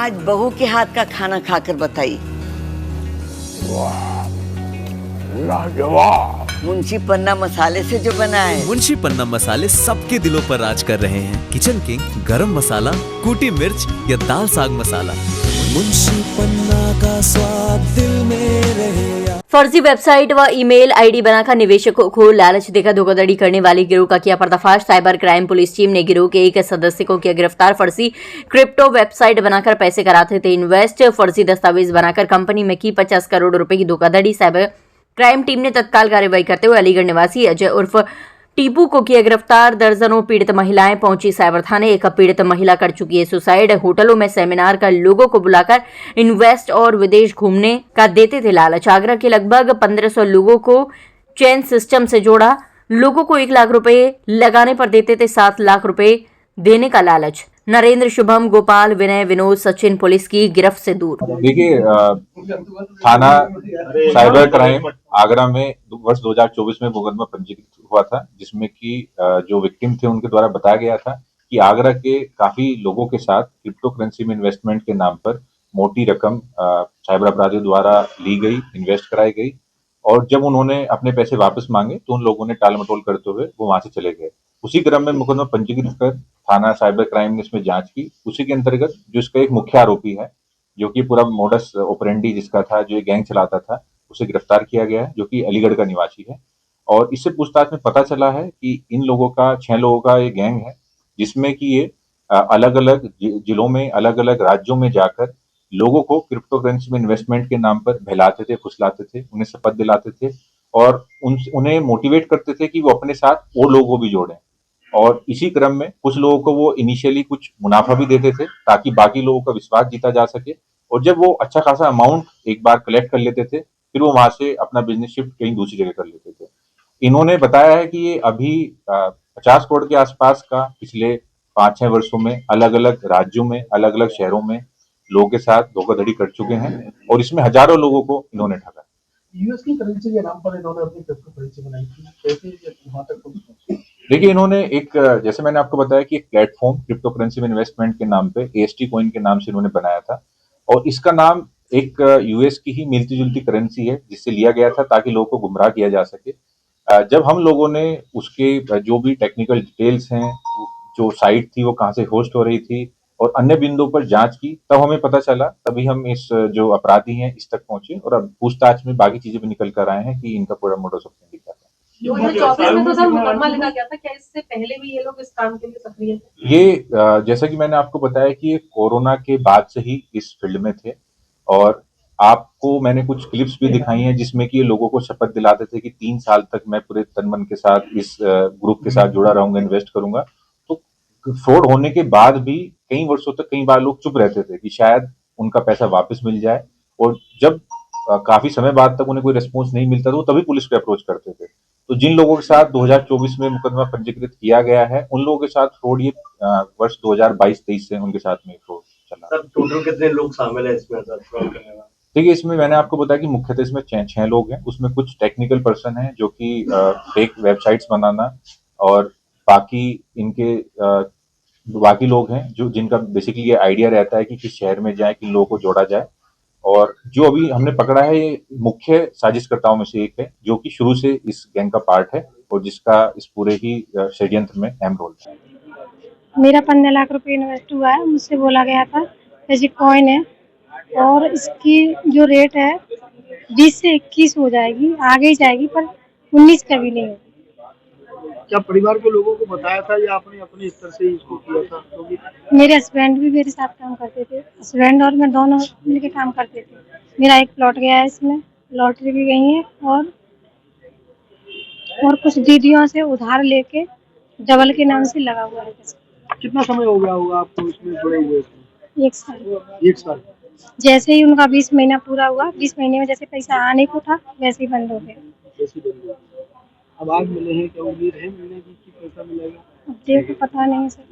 आज बहू के हाथ का खाना खाकर बताई। लाजवाब। मुंशी पन्ना मसाले से जो बना है। मुंशी पन्ना मसाले सबके दिलों पर राज कर रहे हैं। किचन किंग, गरम मसाला, कूटी मिर्च या दाल साग मसाला, मुंशी पन्ना का स्वाद दिल में रहे। फर्जी वेबसाइट व ईमेल आईडी बनाकर निवेशकों को लालच देकर धोखाधड़ी करने वाली गिरोह का किया पर्दाफाश। साइबर क्राइम पुलिस टीम ने गिरोह के एक सदस्य को किया गिरफ्तार। फर्जी क्रिप्टो वेबसाइट बनाकर पैसे कराते थे इन्वेस्ट। फर्जी दस्तावेज बनाकर कंपनी में की 50 करोड़ रुपए की धोखाधड़ी। साइबर क्राइम टीम ने तत्काल कार्रवाई करते हुए अलीगढ़ निवासी अजय उर्फ टीपू को किया गिरफ्तार। दर्जनों पीड़ित महिलाएं पहुंची साइबर थाने। एक पीड़ित महिला कर चुकी है सुसाइड। होटलों में सेमिनार कर लोगों को बुलाकर इन्वेस्ट और विदेश घूमने का देते थे लालच। आगरा के लगभग 1500 लोगों को चेन सिस्टम से जोड़ा। लोगों को 1 लाख रुपए लगाने पर देते थे 7 लाख रुपए देने का लालच। नरेंद्र, शुभम, गोपाल, विनय, विनोद, सचिन पुलिस की गिरफ्त से दूर। देखिए, थाना साइबर क्राइम आगरा में वर्ष 2024 में मुकदमा पंजीकृत हुआ था, जिसमें कि जो विक्टिम थे उनके द्वारा बताया गया था कि आगरा के काफी लोगों के साथ क्रिप्टो करेंसी में इन्वेस्टमेंट के नाम पर मोटी रकम साइबर अपराधियों द्वारा ली गई, इन्वेस्ट कराई गई, और जब उन्होंने अपने पैसे वापस मांगे तो उन लोगों ने टाल मटोल करते हुए वो वहां से चले गए। उसी क्रम में मुकदमा पंजीकृत कर थाना साइबर क्राइम ने इसमें जांच की। उसी के अंतर्गत जो इसका एक मुख्य आरोपी है, जो कि पूरा मोडस ऑपरेंडी जिसका था, जो गैंग चलाता था, उसे गिरफ्तार किया गया है, जो कि अलीगढ़ का निवासी है। और इससे पूछताछ में पता चला है कि इन लोगों का 6 लोगों का ये गैंग है, जिसमें कि ये अलग अलग जिलों में, अलग अलग राज्यों में जाकर लोगों को क्रिप्टो करेंसी में इन्वेस्टमेंट के नाम पर बहलाते थे, फुसलाते थे, उन्हें शपथ दिलाते थे और उन्हें मोटिवेट करते थे कि वो अपने साथ और लोगों को भी जोड़ें। और इसी क्रम में कुछ लोगों को वो इनिशियली कुछ मुनाफा भी देते थे ताकि बाकी लोगों का विश्वास जीता जा सके, और जब वो अच्छा खासा अमाउंट एक बार कलेक्ट कर लेते थे, फिर वो वहां से अपना बिजनेस शिफ्ट कहीं दूसरी जगह कर लेते थे। इन्होंने बताया है कि ये अभी 50 करोड़ के आसपास का पिछले 5-6 वर्षों में अलग अलग राज्यों में, अलग अलग शहरों में लोगों के साथ धोखाधड़ी कर चुके हैं, और इसमें हजारों लोगों को इन्होंने ठगा। यूएस की करेंसी के नाम पर इन्होंने अपनी क्रिप्टो करेंसी बनाई थी, कैसे वहां तक पहुंचे? देखिए, इन्होंने एक, जैसे मैंने आपको बताया कि एक प्लेटफॉर्म क्रिप्टो करेंसी में इन्वेस्टमेंट के नाम पे AST कॉइन के नाम से इन्होंने बनाया था, और इसका नाम एक यूएस की ही मिलती जुलती करेंसी है जिससे लिया गया था ताकि लोगों को गुमराह किया जा सके। जब हम लोगों ने उसके जो भी टेक्निकल डिटेल्स हैं, जो साइट थी वो कहाँ से होस्ट हो रही थी और अन्य बिंदुओं पर जांच की, तब हमें पता चला, तभी हम इस जो अपराधी हैं इस तक पहुंचे, और अब पूछताछ में बाकी चीजें भी निकल कर आए हैं कि इनका पूरा मोडस ऑपरेंडी क्या था। 2024 में तो सर मुकदमा लिखा गया था, क्या इससे पहले भी ये लोग इस काम के लिए सक्रिय थे? ये जैसा कि मैंने आपको बताया कि ये कोरोना के बाद से ही इस फील्ड में थे, और आपको मैंने कुछ क्लिप्स भी दिखाई हैं जिसमें कि ये लोगों को शपथ दिलाते थे कि 3 साल तक मैं पूरे तन मन के साथ इस ग्रुप के साथ जुड़ा रहूंगा, इन्वेस्ट करूंगा। तो फ्रॉड होने के बाद भी कई वर्षों तक कई बार लोग चुप रहते थे कि शायद उनका पैसा वापस मिल जाए, और जब काफी समय बाद तक उन्हें कोई रिस्पॉन्स नहीं मिलता था, वो तभी पुलिस को अप्रोच करते थे। तो जिन लोगों के साथ 2024 में मुकदमा पंजीकृत किया गया है, उन लोगों के साथ फ्रॉड ये वर्ष 2022-23 से उनके साथ में फ्रॉड चला। सर, टोटल कितने लोग शामिल है इसमें सर फ्रॉड करने वाले? देखिए, इसमें मैंने आपको बताया कि मुख्यतः इसमें 6 लोग हैं। उसमें कुछ टेक्निकल पर्सन हैं जो कि फेक वेबसाइट्स बनाना, और बाकी इनके बाकी लोग हैं जो जिनका बेसिकली ये आइडिया रहता है कि किस शहर में जाए, किन लोगों को जोड़ा जाए। और जो अभी हमने पकड़ा है, ये मुख्य साजिशकर्ताओं में से एक है, जो कि शुरू से इस गैंग का पार्ट है और जिसका इस पूरे ही षड्यंत्र में अहम रोल है। मेरा 15 लाख रुपए इन्वेस्ट हुआ है। मुझसे बोला गया था जैसे कॉइन है, और इसकी जो रेट है 20 से 21 हो जाएगी, आगे ही जाएगी, पर 19 का भी नहीं है। क्या परिवार के लोगों को बताया था या आपने अपने स्तर से इसको किया था? तो मेरे हस्बैंड भी मेरे साथ काम करते थे, हस्बैंड और मैं दोनों मिलकर काम करते थे। मेरा एक प्लॉट गया है, इसमें लॉटरी भी गई है, और कुछ दीदियों से उधार लेके डबल के नाम से लगा हुआ है। कितना समय हो गया होगा आपको इसमें जुड़े हुए? 1 साल। 1 साल। जैसे ही उनका 20 महीना पूरा हुआ, 20 महीने में जैसे पैसा आने को था वैसे ही बंद हो गया। अब आज मिले हैं, क्या उम्मीद है मिलने की कि पैसा मिलेगा? अब देखो, पता नहीं सर।